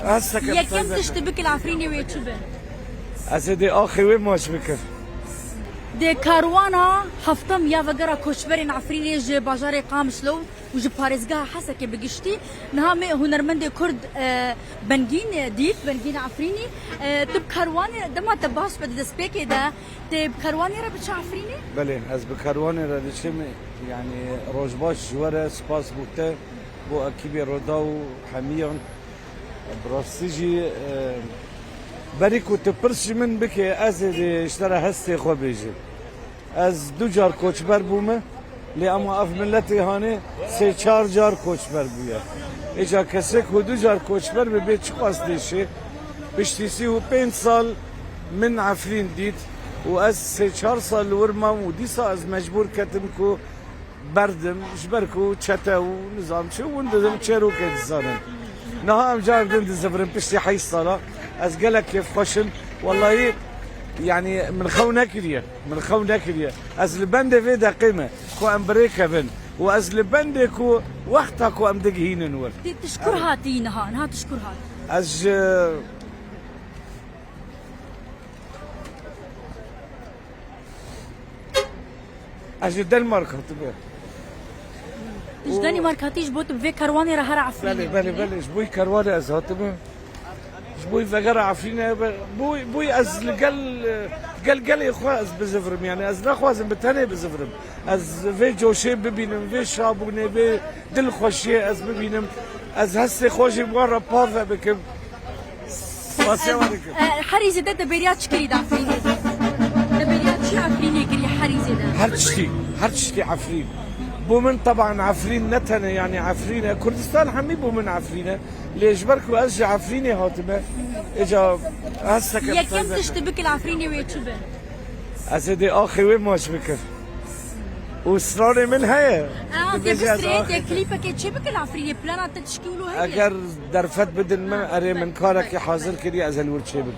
هسه كيف يكم تشتبك العفريني ويتشبه اسدي اخي وين ماش بكر دي كاروانا هفتم يا فقرا كوشبرين عفريني جي باجاري قامشلو وجي باريزقا حسكي بقشتي نهامي هنرمند كرد بنجين ديت بنجين عفريني تب كارواني دما تباش بد دسبيكي دا تب كارواني را بتش عفريني بله از بكرواني را دشم يعني روجباش ورا سباس بوته بو اكيبي روداو حميون براسيجي بريكو تبرش من بكي از اشترى هستي خو بيجي از دو جار کوچبر بومه لی اما اف ملتی هانه سه چار جار کوچبر بویا ایجا کسک و دو جار کوچبر به بیت چقاس دیشه بشتیسی و 5 سال من عفرین دید و از سه چار سال ورما و دیسا از مجبور کتم کو بردم جبرکو چته و نظام چه و ندم چرو که زانم نه هم جار دند زبرم پشتی 8 ساله از قالك كيف خوشن والله يعني من خونا كريه من خونا كريه از البند في دا قيمه كو امريكا بن واز البند كو وقتها كو ام دقهين نور تشكر هاتي نها تشكر هات از از دنمارك تبع جداني ماركاتيش بوت بفي كرواني راه عفريني بله بوي كرواني از هاتبه بوي فقرا عفرينا بوي از قال يا اخوة از بزفرم يعني از نخوازم بتاني بزفرم از في جوشي ببينم في شابوني في دل خوشي از ببينم از هسي خوشي بورا بافا بكم السلام عليكم حريزي ده دبريات شكري دا عفريني دبريات شي عفريني كري حريزي ده هرتشتي عفرين بومن طبعا عفرين نتنه يعني عفرينه كردستان حمي بومن عفرينه ليش بركو ازجي عفريني هاتمه اجا هسه يكم تشتبك العفريني ويتشبه اسدي اخي وين ماش بكر وصراني من هي بسريت كليبك تشبك العفريني بلانا تشكيلو هي اگر درفت بدن من اري من كارك حاضر كري ازل ورشي بكر